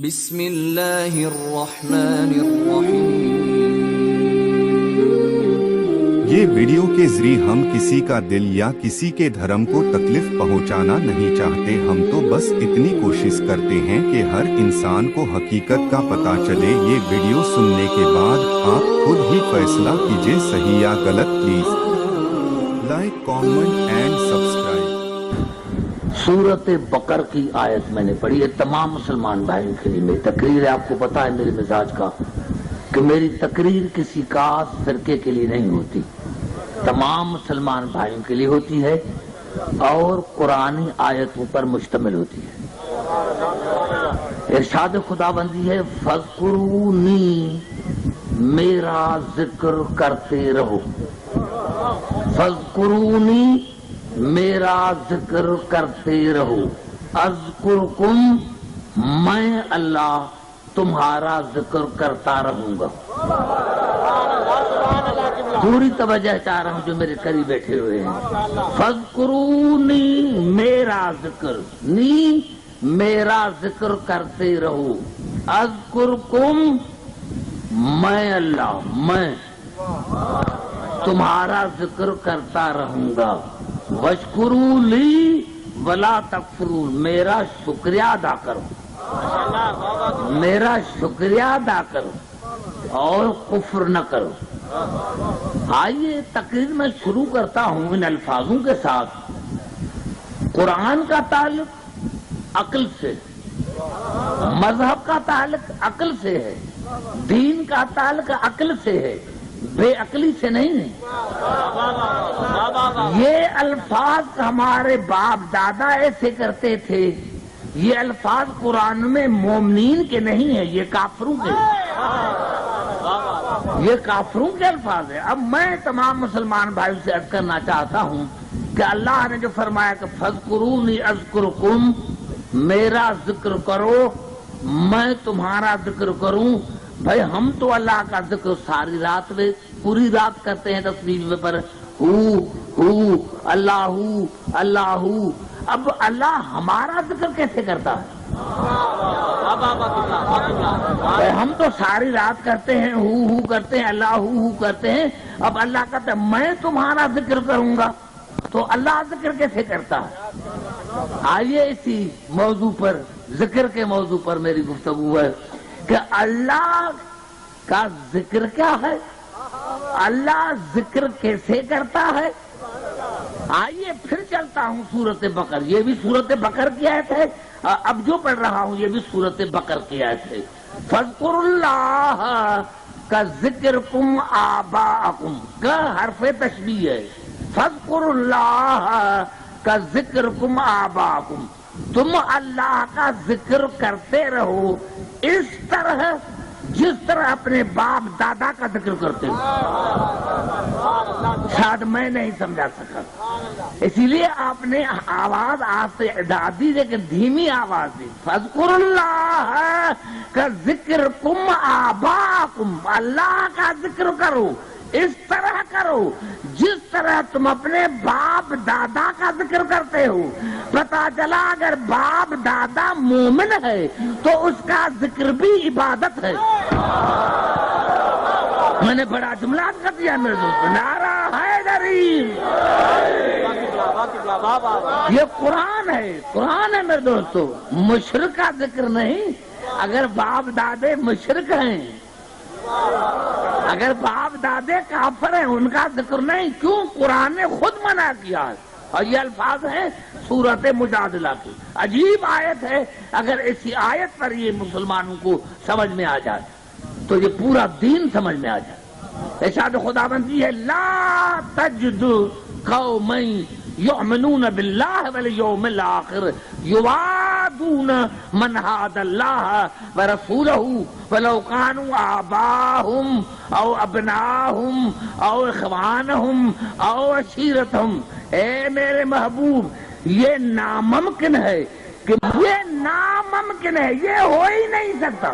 بسم اللہ الرحمن الرحیم۔ یہ ویڈیو کے ذریعے ہم کسی کا دل یا کسی کے دھرم کو تکلیف پہنچانا نہیں چاہتے، ہم تو بس اتنی کوشش کرتے ہیں کہ ہر انسان کو حقیقت کا پتہ چلے۔ یہ ویڈیو سننے کے بعد آپ خود ہی فیصلہ کیجئے صحیح یا غلط۔ Please like, comment and subscribe. سورت بقر کی آیت میں نے پڑھی ہے تمام مسلمان بھائیوں کے لیے۔ میری تقریر ہے، آپ کو پتا ہے میرے مزاج کا کہ میری تقریر کسی خاص فرقے کے لیے نہیں ہوتی، تمام مسلمان بھائیوں کے لیے ہوتی ہے اور قرآنی آیتوں پر مشتمل ہوتی ہے۔ ارشاد خداوندی ہے فَاذْكُرُونِی، میرا ذکر کرتے رہو۔ فَاذْكُرُونِی، میرا ذکر کرتے رہو۔ اذکرکم، میں اللہ تمہارا ذکر کرتا رہوں گا۔ پوری توجہ چاہ رہا ہوں جو میرے قریب بیٹھے ہوئے ہیں۔ فذکرونی، میرا ذکر، نی میرا ذکر کرتے رہو۔ اذکرکم، میں اللہ میں تمہارا ذکر کرتا رہوں گا۔ واشکروا لی ولا تکفرون، میرا شکریہ ادا کرو، میرا شکریہ ادا کرو اور کفر نہ کرو۔ آئیے تقریر میں شروع کرتا ہوں ان الفاظوں کے ساتھ۔ قرآن کا تعلق عقل سے، مذہب کا تعلق عقل سے ہے، دین کا تعلق عقل سے ہے، بے عقلی سے نہیں ہے۔ یہ الفاظ ہمارے باپ دادا ایسے کرتے تھے، یہ الفاظ قرآن میں مومنین کے نہیں ہیں، یہ کافروں کے، یہ کافروں کے الفاظ ہیں۔ اب میں تمام مسلمان بھائیوں سے عرض کرنا چاہتا ہوں کہ اللہ نے جو فرمایا کہ فَاذْكُرُونِی أَذْكُرْكُمْ، میرا ذکر کرو میں تمہارا ذکر کروں۔ بھائی ہم تو اللہ کا ذکر ساری رات میں پوری رات کرتے ہیں تسبیح پر، ہو اللہ اللہ۔ اب اللہ ہمارا ذکر کیسے کرتا ہے؟ ہم تو ساری رات کرتے ہیں، ہو کرتے ہیں، اللہ ہو کرتے ہیں۔ اب اللہ کہتا ہے میں تمہارا ذکر کروں گا، تو اللہ ذکر کیسے کرتا ہے؟ آئیے اسی موضوع پر، ذکر کے موضوع پر میری گفتگو ہے کہ اللہ کا ذکر کیا ہے، اللہ ذکر کیسے کرتا ہے۔ آئیے پھر چلتا ہوں سورت بقر، یہ بھی سورت بقر کی آیت ہے، اب جو پڑھ رہا ہوں یہ بھی سورت بقر کی آیت ہے۔ فَاذْكُرُوا اللَّهَ كَذِكْرِكُمْ آبَاءَكُمْ، کا حرف تشبیہ ہے۔ فَاذْكُرُوا اللَّهَ كَذِكْرِكُمْ آبَاءَكُمْ، تم اللہ کا ذکر کرتے رہو اس طرح جس طرح اپنے باپ دادا کا ذکر کرتے ہو۔ شاید میں نہیں سمجھا سکا، اسی لیے آپ نے آواز آج سے اعداد دی لیکن دھیمی آواز دی۔ فَاذْكُرُوا اللَّهَ كَذِكْرِكُمْ آبَاءَكُمْ، اللہ کا ذکر کرو اس طرح کرو جس طرح تم اپنے باپ دادا کا ذکر کرتے ہو۔ پتا چلا اگر باپ دادا مومن ہے تو اس کا ذکر بھی عبادت ہے۔ میں نے بڑا جملہ کر دیا میرے دوست، نعرہ حیدری، یہ قرآن ہے، قرآن ہے میرے دوستو، مشرک کا ذکر نہیں۔ اگر باپ دادے مشرک ہیں، اگر باپ دادے کافر ہیں، ان کا ذکر نہیں، کیوں؟ قرآن نے خود منع کیا ہے، اور یہ الفاظ ہیں سورت مجادلہ کی۔ عجیب آیت ہے، اگر ایسی آیت پر یہ مسلمانوں کو سمجھ میں آ جائے تو یہ پورا دین سمجھ میں آ جائے۔ ارشاد خداوندی ہے لا تجد قوما یؤمنون باللہ والیوم الآخر یوادون من حاد اللہ ورسولہ ولو کانوا آباہم او ابناہم او اخوانہم او عشیرتہم۔ اے میرے محبوب، یہ ناممکن ہے کہ یہ ناممکن ہے، یہ ہو ہی نہیں سکتا،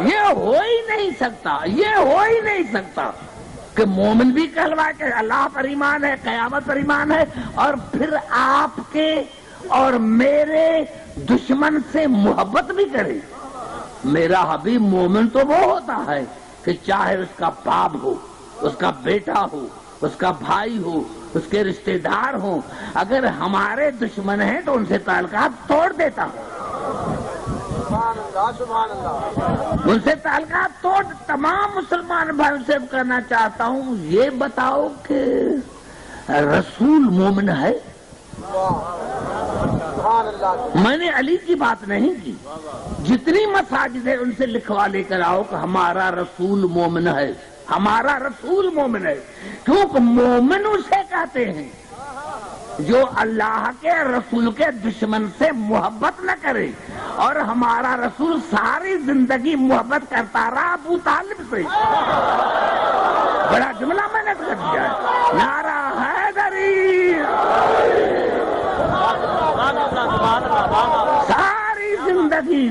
یہ ہو ہی نہیں سکتا، یہ ہو ہی نہیں سکتا کہ مومن بھی کہلوائے کہ اللہ پر ایمان ہے، قیامت پر ایمان ہے، اور پھر آپ کے اور میرے دشمن سے محبت بھی کرے. میرا حبیب مومن تو وہ ہوتا ہے کہ چاہے اس کا باپ ہو، اس کا بیٹا ہو، اس کا بھائی ہو، اس کے رشتہ دار ہوں، اگر ہمارے دشمن ہیں تو ان سے تعلقات توڑ دیتا ہوں. ان سے تعلقات توڑ. تمام مسلمان بھائیوں سے کرنا چاہتا ہوں، یہ بتاؤ کہ رسول مومن ہے؟ میں نے علی کی بات نہیں کی. جتنی مساجد ہے ان سے لکھوا لے کر آؤ کہ ہمارا رسول مومن ہے، ہمارا رسول مومن ہے. کیونکہ مومن اسے کہتے ہیں جو اللہ کے رسول کے دشمن سے محبت نہ کرے. اور ہمارا رسول ساری زندگی محبت کرتا رہا ابو طالب سے. بڑا جملہ میں نے کر دیا ہے. نعرہ حیدری.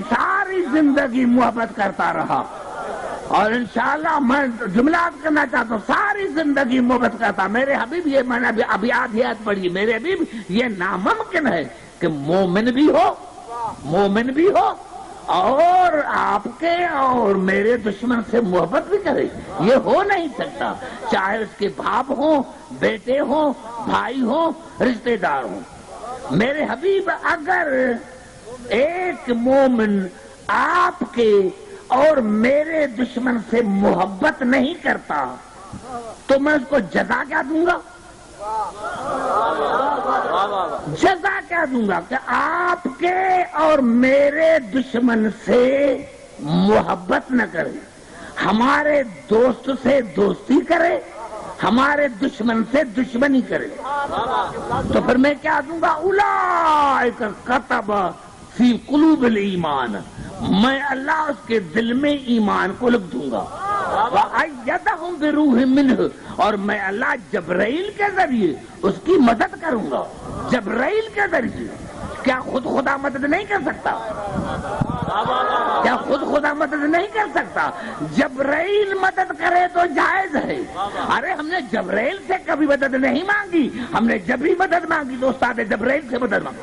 ساری زندگی محبت کرتا رہا. اور انشاءاللہ میں جملات کرنا چاہتا ہوں، ساری زندگی محبت کرتا. میرے حبیب، یہ میں نے ابھی آدھیات پڑھی، میرے حبیب یہ ناممکن ہے کہ مومن بھی ہو اور آپ کے اور میرے دشمن سے محبت بھی کرے. یہ ہو نہیں سکتا، چاہے اس کے باپ ہوں، بیٹے ہوں، بھائی ہوں، رشتے دار ہوں. میرے حبیب اگر ایک مومن آپ کے اور میرے دشمن سے محبت نہیں کرتا تو میں اس کو جزا کیا دوں گا؟ جزا کیا دوں گا کہ آپ کے اور میرے دشمن سے محبت نہ کرے، ہمارے دوست سے دوستی کرے، ہمارے دشمن سے دشمنی کرے. تو پھر میں کیا دوں گا؟ اولئک کتب فی قلوب الایمان. میں اللہ اس کے دل میں ایمان کو لکھ دوں گا. وَأَيَّدَهُمْ بِرُوحٍ مِّنْهُ. اور میں اللہ جبرائیل کے ذریعے اس کی مدد کروں گا. جبرائیل کے ذریعے. کیا خدا مدد نہیں کر سکتا؟ کیا خدا مدد نہیں کر سکتا؟ جبرائیل مدد کرے تو جائز ہے. ارے ہم نے جبرائیل سے کبھی مدد نہیں مانگی، ہم نے جب بھی مدد مانگی تو استاد جبرائیل سے مدد مانگی.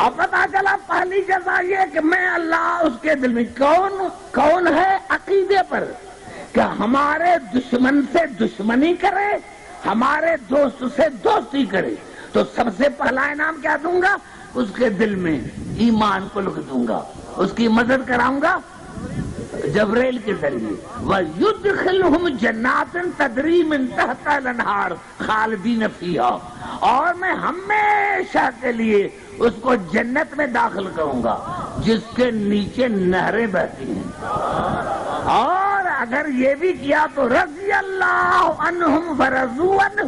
اب پتا چلا پہلی جزا یہ کہ میں اللہ اس کے دل میں کون ہے عقیدے پر کہ ہمارے دشمن سے دشمنی کرے، ہمارے دوست سے دوستی کرے. تو سب سے پہلا انعام کیا دوں گا؟ اس کے دل میں ایمان کو لکھ دوں گا، اس کی مدد کراؤں گا جبرائیل کے ذریعے. وَيُدْخِلْهُمْ جَنَّاتٍ تَجْرِي مِن تَحْتِهَا الْأَنْهَارُ خَالِدِينَ فِيهَا. اور میں ہمیشہ کے لیے اس کو جنت میں داخل کروں گا جس کے نیچے نہریں بہتی ہیں. اور اگر یہ بھی کیا تو رضی اللہ عنہم ورضوا عنہ،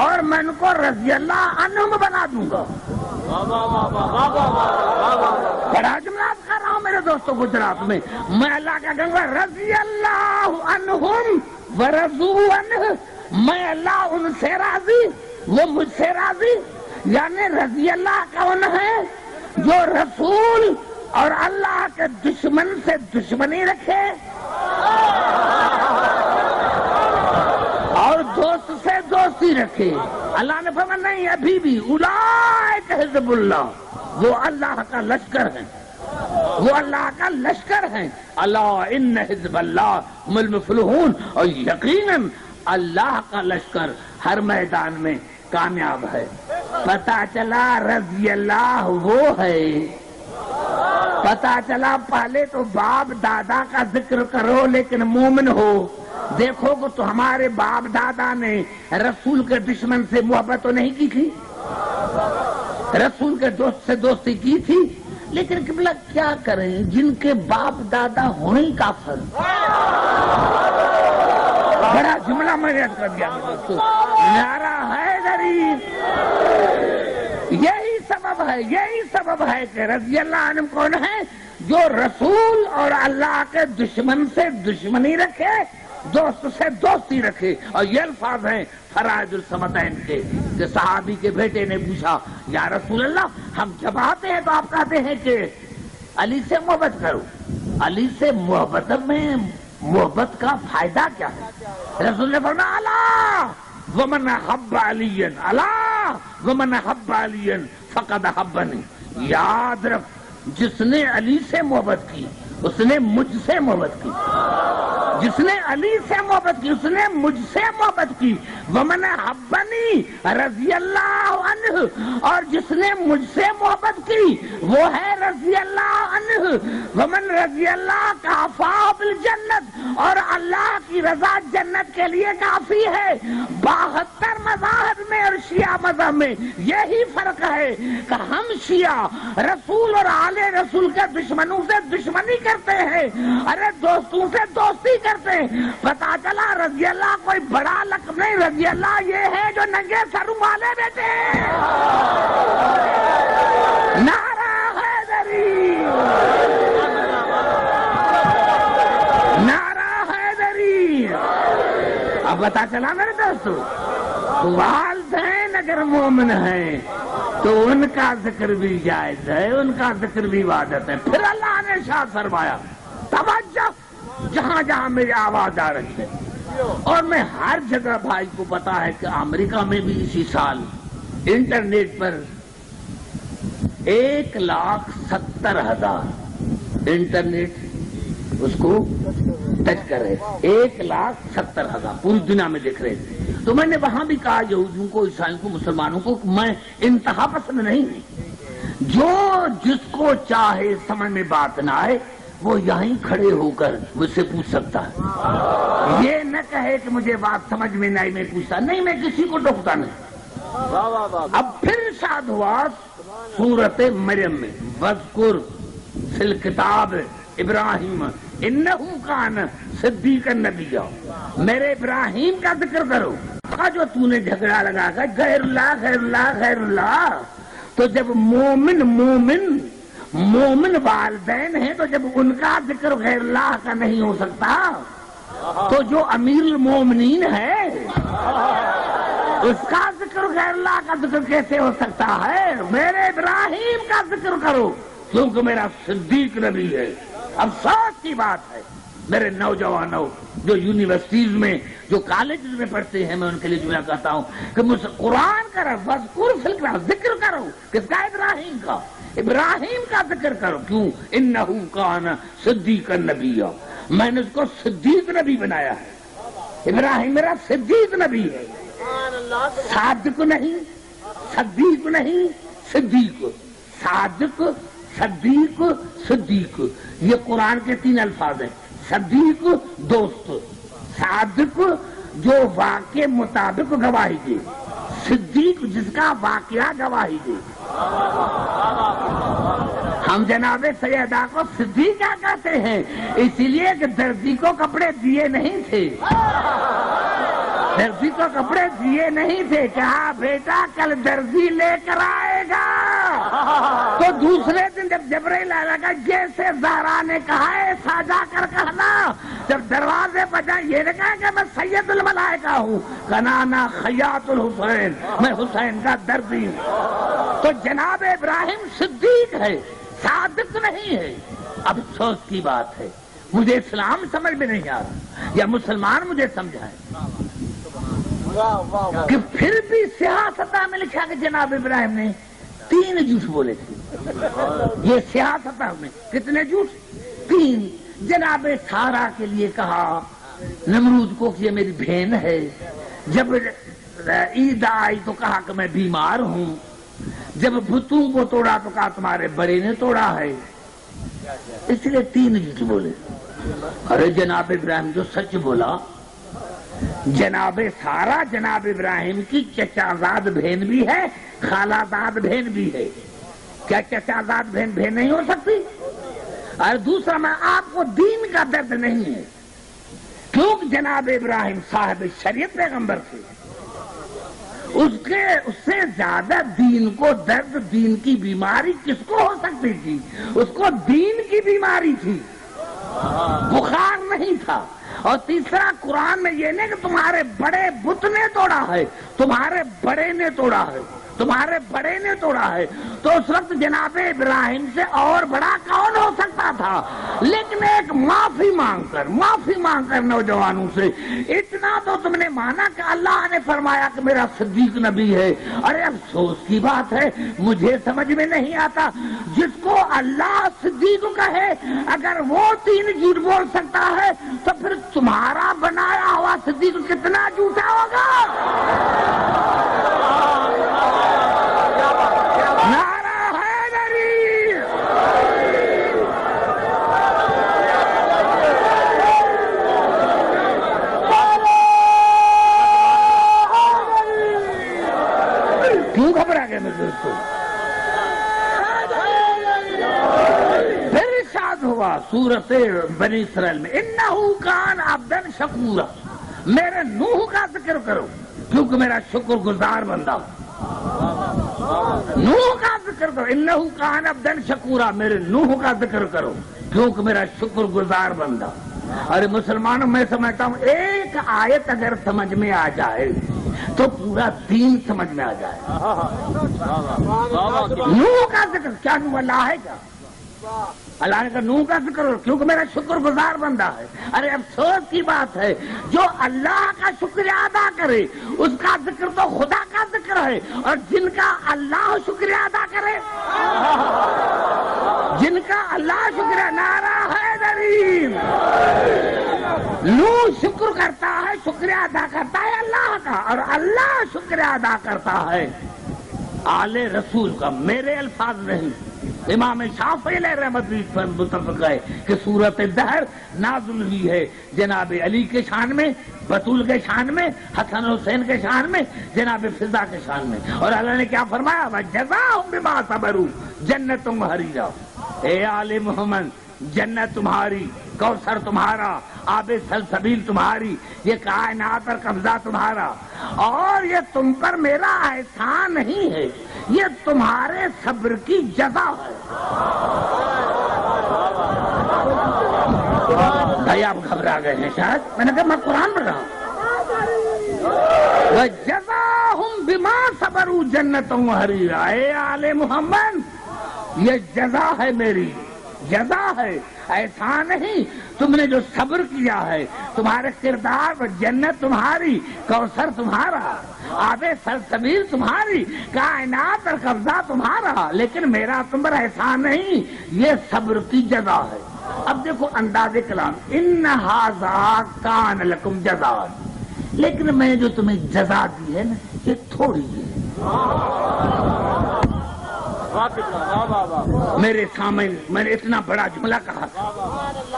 اور میں ان کو رضی اللہ عنہم بنا دوں گا. بڑا جملات کر رہا ہوں میرے دوستوں گجرات میں. میں اللہ کا کہوں گا رضی اللہ عنہم ورضوا عنہ. میں اللہ ان سے راضی، وہ مجھ سے راضی. یعنی رضی اللہ کون ہے؟ جو رسول اور اللہ کے دشمن سے دشمنی رکھے اور دوست سے دوستی رکھے. اللہ نے فرمایا نہیں، ابھی بھی اولئک حزب اللہ، وہ اللہ کا لشکر ہے، وہ اللہ کا لشکر ہے. اللہ ان حزب اللہ هم المفلحون. اور یقیناً اللہ کا لشکر ہر میدان میں کامیاب ہے. پتا چلا رضی اللہ وہ ہے. پتا چلا پہلے تو باپ دادا کا ذکر کرو لیکن مومن ہو. دیکھو گے تو ہمارے باپ دادا نے رسول کے دشمن سے محبت تو نہیں کی تھی، رسول کے دوست سے دوستی کی تھی. لیکن قبلہ کیا کریں جن کے باپ دادا ہونے ہی کافر. بڑا جملہ میں یاد کر دیا دوستو. نعرہ حیدری. یہی سبب ہے کہ رضی اللہ عنہ کون ہے؟ جو رسول اور اللہ کے دشمن سے دشمنی رکھے، دوست سے دوستی رکھے. اور یہ الفاظ ہیں فرائض الصمدین کے کہ صحابی کے بیٹے نے پوچھا یا رسول اللہ، ہم جب آتے ہیں تو آپ کہتے ہیں کہ علی سے محبت کرو، علی سے محبت کا فائدہ کیا ہے؟ رسول نے فرمایا الا ومن حب علی الا ومن حب علی فقد حبنی، یاد رکھ جس نے علی سے محبت کی اس نے مجھ سے محبت کی، جس نے علی سے محبت کی اس نے مجھ سے محبت کی، ومن حبنی رضی اللہ عنہ، اور جس نے مجھ سے محبت کی وہ ہے رضی اللہ عنہ، ومن رضی اللہ کافا بالجنت، اور اللہ کی رضا جنت کے لیے کافی ہے۔ 72 مذاہب میں اور شیعہ مذہب میں یہی فرق ہے کہ ہم شیعہ رسول اور آل رسول کے دشمنوں سے دشمنی کرتے ہیں، ارے دوستوں سے دوستی کرتے ہیں۔ پتا چلا رضی اللہ کوئی بڑا لقب نہیں، رضی اللہ یہ ہے جو ننگے سر والے بیٹے ہیں۔ نعرہ حیدری، نعرہ حیدری۔ اب پتا چلا میرے دوستو، والدین اگر مومن ہیں تو ان کا ذکر بھی جائز ہے، ان کا ذکر بھی عبادت ہے۔ پھر اللہ نے ارشاد فرمایا توجہ جہاں جہاں میری آواز آ رہی ہے، اور میں ہر جگہ بھائی کو پتا ہے کہ امریکہ میں بھی اسی سال انٹرنیٹ پر 1,70,000 انٹرنیٹ اس کو ٹچ کر رہے تھے، 1,70,000 پوری دنیا میں دیکھ رہے تھے۔ تو میں نے وہاں بھی کہا یہودیوں کو، عیسائیوں کو، مسلمانوں کو، میں انتہا پسند نہیں ہوں، جو جس کو چاہے سمجھ میں بات نہ آئے وہ یہیں کھڑے ہو کر مجھ سے پوچھ سکتا ہے، یہ نہ کہے کہ مجھے بات سمجھ میں نہیں میں پوچھتا نہیں، میں کسی کو ٹوکتا نہیں۔ اب پھر ارشاد ہوا سورۃ مریم میں وذکر فی الکتاب ابراہیم انہ کان صدیقا نبیا، میرے ابراہیم کا ذکر کرو۔ جو تو نے جھگڑا لگا کر غیر اللہ غیر اللہ غیر اللہ، تو جب مومن والدین ہیں تو جب ان کا ذکر غیر اللہ کا نہیں ہو سکتا تو جو امیر المومنین ہے اس کا ذکر غیر اللہ کا ذکر کیسے ہو سکتا ہے؟ میرے ابراہیم کا ذکر کرو کیونکہ میرا صدیق نبی ہے۔ افسوس کی بات ہے میرے نوجوانوں جو یونیورسٹیز میں جو کالجز میں پڑھتے ہیں، میں ان کے لیے جملہ کہتا ہوں کہ مجھ سے قرآن کا وذکر فی الکتاب، ذکر کرو کس کا؟ ابراہیم کا، ابراہیم کا ذکر کرو۔ کیوں؟ انہ کان صدیقا نبیا، میں نے اس کو صدیق نبی بنایا ہے۔ ابراہیم میرا صدیق نبی ہے، صادق نہیں، صدیق نہیں، صدیق، صادق، صدیق، صدیق، یہ قرآن کے 3 الفاظ ہیں۔ صدیق دوست، صادق جو واقع مطابق گواہی دے، صدیق جس کا واقعہ گواہی دے۔ ہم جناب سیدہ کو صدیق کیا کہتے ہیں؟ اسی لیے کہ درزی کو کپڑے دیے نہیں تھے، درزی کو کپڑے دیے نہیں تھے، کہا بیٹا کل درزی لے کر آئے گا، تو دوسرے دن جب جبرائیل آئے گا جیسے زہرا نے کہا ہے ساجا کر کہنا، جب دروازے پر جائیں یہ نے کہا کہ میں سید الملائکہ ہوں، کنانا خیاط الحسین، میں حسین کا درزی ہوں۔ تو جناب ابراہیم صدیق ہے، صادق نہیں ہے۔ اب افسوس کی بات ہے مجھے اسلام سمجھ میں نہیں آ رہا، یا مسلمان مجھے سمجھائیں کہ پھر بھی سیاستہ میں لکھا کہ جناب ابراہیم نے 3 جھوٹ بولے تھے۔ یہ سیاست میں کتنے جھوٹ؟ 3۔ جناب سارا کے لیے کہا نمرود کو کہ یہ میری بہن ہے، جب عید آئی تو کہا کہ میں بیمار ہوں، جب بتوں کو توڑا تو کہا تمہارے بڑے نے توڑا ہے، اس لیے 3 جھوٹ بولے۔ ارے جناب ابراہیم جو سچ بولا، جناب سارا جناب ابراہیم کی چچازاد بہن بھی ہے، خالازاد بہن بھی ہے، کیا چچازاد بہن نہیں ہو سکتی؟ اور دوسرا میں آپ کو دین کا درد نہیں ہے، کیونکہ جناب ابراہیم صاحب شریعت پیغمبر تھے، اس سے زیادہ دین کو درد، دین کی بیماری کس کو ہو سکتی تھی؟ اس کو دین کی بیماری تھی، بخار نہیں تھا، اور تیسرا قرآن میں یہ نہیں کہ تمہارے بڑے بت نے توڑا ہے، تمہارے بڑے نے توڑا ہے، تمہارے بڑے نے توڑا ہے. تو اس وقت جناب ابراہیم سے اور بڑا کون ہو سکتا تھا؟ لیکن ایک معافی مانگ کر نوجوانوں سے اتنا تو تم نے مانا کہ اللہ نے فرمایا کہ میرا صدیق نبی ہے. ارے افسوس کی بات ہے، مجھے سمجھ میں نہیں آتا جس کو اللہ صدیق کہے اگر وہ 3 جھوٹ بول سکتا ہے تو پھر تمہارا بنایا ہوا صدیق کتنا جھوٹا ہوگا. نعرہ حیدری. کیوں گھبرا گئے میرے دوستوں؟ پھر ارشاد ہوا سورۃ بنی اسرائیل میں انہ کان عبدا شکورا. میرے نوح کا ذکر کرو کیونکہ میرا شکر گزار بندہ. نوح کا ذکر کرو انہ کان عبدا شکورا. میرے نوح کا ذکر کرو کیونکہ میرا شکر گزار بندہ. ارے مسلمانوں میں سمجھتا ہوں ایک آیت اگر سمجھ میں آ جائے تو پورا دین سمجھ میں آ جائے. نوح کا ذکر کیا نوح اللہ ہے کیا؟ اللہ نے کہا نوح کا ذکر کرو کیونکہ میرا شکر گزار بندہ ہے. ارے افسوس کی بات ہے جو اللہ کا شکریہ ادا کرے اس کا ذکر تو خدا کا ذکر ہے، اور جن کا اللہ شکریہ ادا کرے، جن کا اللہ شکریہ. نعرہ حیدری. نوح شکر کرتا ہے، شکریہ ادا کرتا ہے اللہ کا، اور اللہ شکریہ ادا کرتا ہے آل رسول کا. میرے الفاظ نہیں، امام شافعی علیہ رحمت پر متفق ہے کہ سورۃ الدہر نازل ہوئی ہے جناب علی کے شان میں، بطول کے شان میں، حسن حسین کے شان میں، جناب فضا کے شان میں. اور اللہ نے کیا فرمایا؟ وَجَزَاهُمْ بِمَا صَبَرُوا جنۃ وحریرا. اے آل محمد جنت تمہاری، کوثر تمہارا، آب سلسبیل تمہاری، یہ کائنات اور قبضہ تمہارا. اور یہ تم پر میرا احسان نہیں ہے، یہ تمہارے صبر کی جزا ہے. بھائی آپ گھبرا گئے ہیں شاید، میں نے کہا میں قرآن پڑھ رہا ہوں. وَجَزَاهُمْ بِمَا صَبَرُوا جَنَّةً وَحَرِيرًا. اے آل محمد یہ جزا ہے، میری جزا ہے، احسان نہیں. تم نے جو صبر کیا ہے، تمہارے کردار و جنت تمہاری، کوثر تمہارا، آب سلسبیل تمہاری، کائنات اور قبضہ تمہارا، لیکن میرا تم پر احسان نہیں، یہ صبر کی جزا ہے. اب دیکھو انداز کلام، ان ھذا کان لکم جزاء. لیکن میں جو تمہیں جزا دی ہے نا یہ تھوڑی ہے. میرے سامنے میں نے اتنا بڑا جملہ کہا تھا،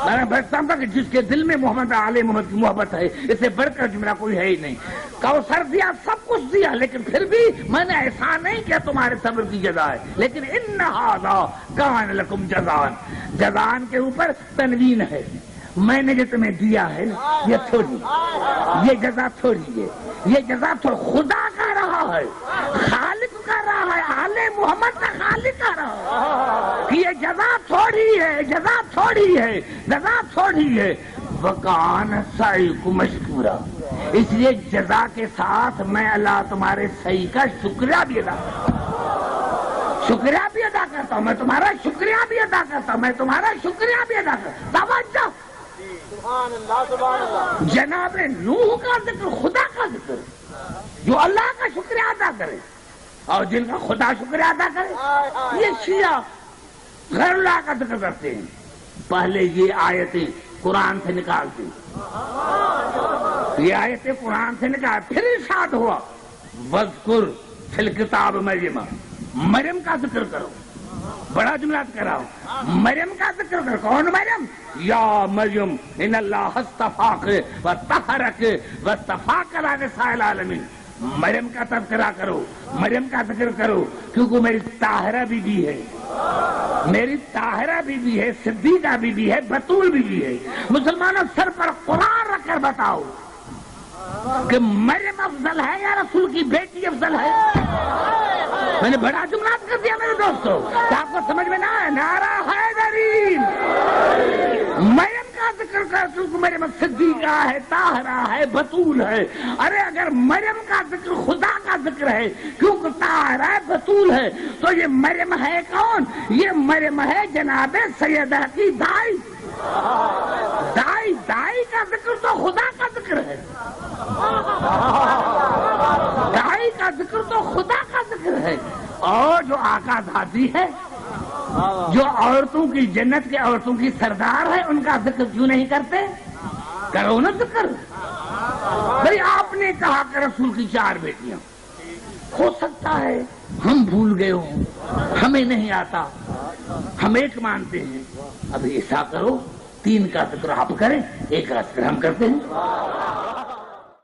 میں نے بچتا ہوں کہ جس کے دل میں محمد آل محمد کی محبت ہے اس سے بڑھ کر جملہ کوئی ہے ہی نہیں. کوثر دیا، سب کچھ دیا، لیکن پھر بھی میں نے ایسا نہیں کیا تمہارے صبر کی جزا ہے. لیکن ان ھذا کان لکم جزاء، جزان کے اوپر تنوین ہے. میں نے جو تمہیں دیا ہے یہ تھوڑی، یہ جزا تھوڑی ہے، یہ جزا تو خدا کا رہا ہے، خالق کا رہا ہے، آل محمد کا خالق کا رہا ہے. یہ جزا تھوڑی ہے، جزا تھوڑی ہے، جزا تھوڑی ہے. وَكَانَ سَعْيُكُمْ مَشْكُورًا. اس لیے جزا کے ساتھ میں اللہ تمہارے سعی کا شکریہ بھی ادا کرتا ہوں، شکریہ بھی ادا کرتا ہوں، میں تمہارا شکریہ بھی ادا کرتا ہوں، میں تمہارا شکریہ بھی ادا کرتا ہوں. توجہ، جناب نوح کا ذکر، خدا کا ذکر، جو اللہ کا شکریہ ادا کرے اور جن کا خدا شکریہ ادا کرے. یہ شیعہ غیر اللہ کا ذکر کرتے ہیں. پہلے یہ آیتیں قرآن سے نکالتے، یہ آیتیں قرآن سے نکال. پھر ارشاد ہوا وَاذْكُرْ فِي الْكِتَابِ مَرْيَمَ. مریم کا ذکر کرو. بڑا جملہ کر رہا ہوں، مریم کا ذکر کرو. کون مریم؟ یا مریم ان اللہ اصطفاک وطہرک واصطفاک علی نساء العالمین. مریم کا تذکرہ کرو، مریم کا ذکر کرو، کیونکہ میری طاہرہ بی بی ہے، میری طاہرہ بی بی ہے، صدیقہ بی بی ہے، بطول بی بی ہے. مسلمانوں سر پر قرآن رکھ کر بتاؤ کہ مریم افضل ہے یا رسول کی بیٹی افضل ہے؟ میں نے بڑا جملہ کر دیا میرے دوستو، کیا آپ کو سمجھ میں نہ آئے؟ نعرہ حیدری. مریم کا ذکر کرتی ہوں کہ مریم صدیقہ ہے، طاہرہ ہے، بطول ہے. ارے اگر مریم کا ذکر خدا کا ذکر ہے کیونکہ طاہرہ ہے، بطول ہے، تو یہ مریم ہے کون؟ یہ مریم ہے جناب سیدہ کی دائی. دائی کا ذکر تو خدا کا ذکر ہے. دائی کا ذکر تو خدا کا ذکر ہے. اور جو آقا ذاتی ہے، جو عورتوں کی جنت کے عورتوں کی سردار ہے، ان کا ذکر کیوں نہیں کرتے؟ کرو نا ذکر. بھئی آپ نے کہا کہ رسول کی 4 بیٹیاں. ہو سکتا ہے ہم بھول گئے ہوں، ہمیں نہیں آتا، ہم ایک مانتے ہیں. ابھی ایسا کرو 3 کا ذکر آپ کریں، 1 کا ذکر ہم کرتے ہیں.